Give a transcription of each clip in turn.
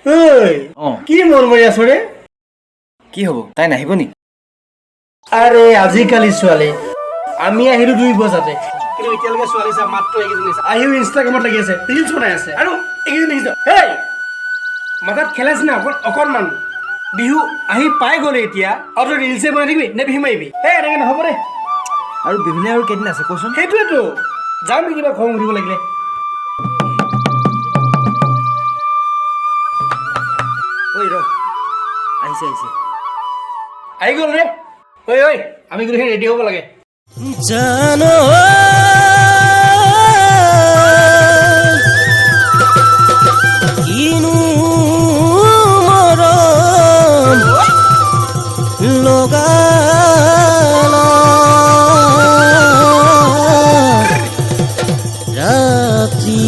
কি মন মাৰি আছ ৰে? কি হ'ব তাই নাহিব নি? আৰে আজিকালি ছোৱালী আমি আহিলো 2 বজাতে কিন্তু এতিয়ালৈকে ছোৱালী চা মাত্ৰ এইকেইদিন আহিও ইনষ্টাগ্ৰামত লাগি আছে ৰিলছ বনাই আছে আৰু এইকেইদিন দেখিছ হেই মাথাত খেলাইছ না অকণমান বিহু আহি পাই গ'লে এতিয়া আৰু তই ৰিলছে বনাই থাকিবি নে বিহু মাৰিবি এনেকে নহ'ব দে আৰু বিহুলে আৰু কেইদিন আছে কচোন সেইটোৱেতো যাম কিবা খং উঠিব লাগিলে ঐ ৰ আহিছে আহি গ'ল ৰে ঐ আমি গোটেইখিনি ৰেডি হ'ব লাগে জানো কিনো মৰম লগালা ৰাতি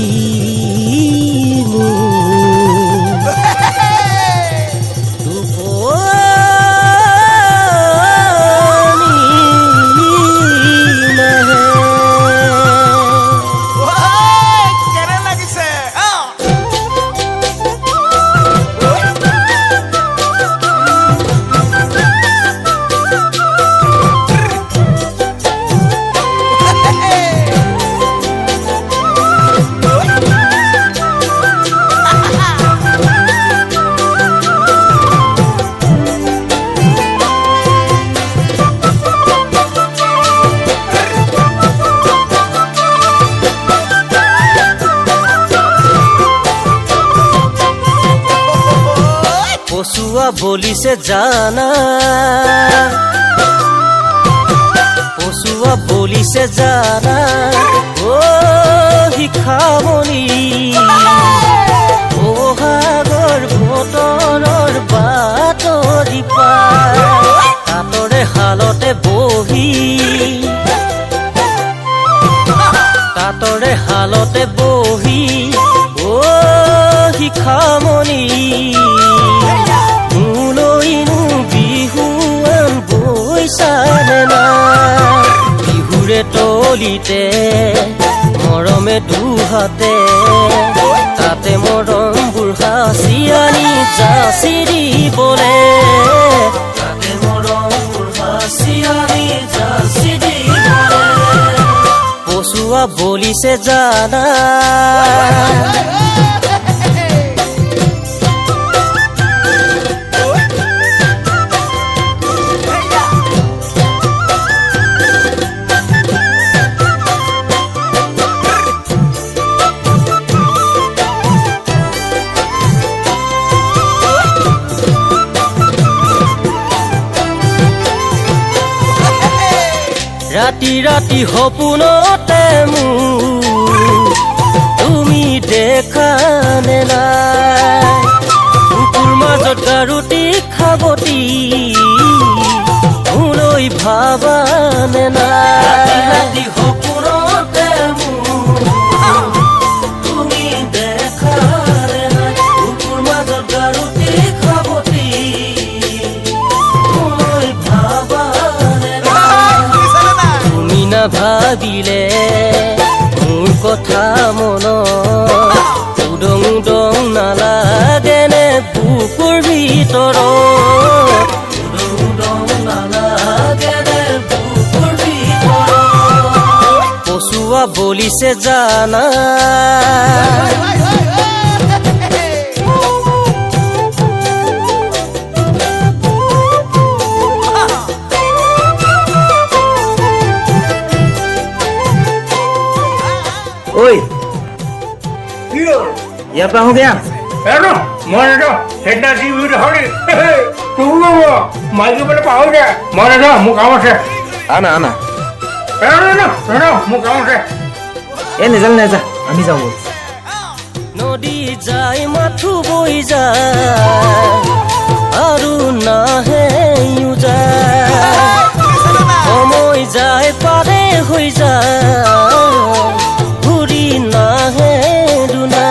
बोलिसे जाना पशुआ बोलिसे जाना ओ শিখামণি বহাগৰ বতৰৰ বাতৰি পাই তাতৰে হালতে বহি ও শিখামণি বিহুৰে তলিতে মৰমে দুহাতে তাতে মৰমবোৰ সাঁচি আনি যাচি দিবলে পচুৱা বলিছে জানা ৰাতি ৰাতি সপোনতে তুমি দেখা নে নাই বুকুৰ মাজত গাৰুটি খাবতি মোলৈ ভাবা নে নাই ৰাতি সপোনতে তুমি দেখা নে নাই বুকুৰ মাজত গাৰুটি খাবতি মোলৈ ভাবা ভাবিলে মোৰ কথা মন উদং উদং নালাগেনে বুকুৰ ভিতৰত পচুৱা বলিছে জানা ঐ ইয়াৰ পৰা আহোঁ মই সেইদিনা যি বিহু দেখালি তোৰ মাইকী বোলে পাহৰি যায় মই নাযাওঁ মোৰ কাম আছে আনা মোৰ কাম আছে নেজালে নেযা আমি যাওঁ বল নদী যায় মাথো বৈ যায় আৰু নাহে যায় সময় যায় পাৰে হৈ যায় নাহে দুনা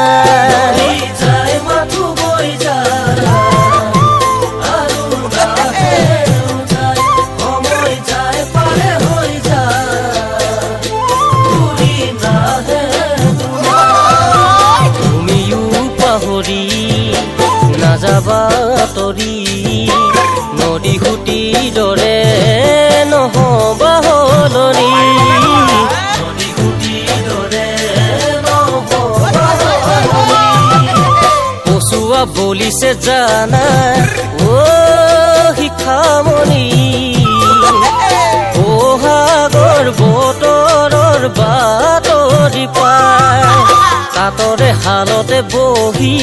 যায় মাথো বৈ যায় আৰু নাহে যায় সময় যায় পাৰে হৈ যায় ঘূৰি নাহে তুমিও পাহৰি যাবা তৰি নদী সুতি দৰে নহবা হলনি নদী সুতি দৰে নহবা হলনি কচুৱা বলিছে জানা অ শিখামণি বহাগৰ বতৰৰ বাতৰি পাই তাতৰে হালতে বহি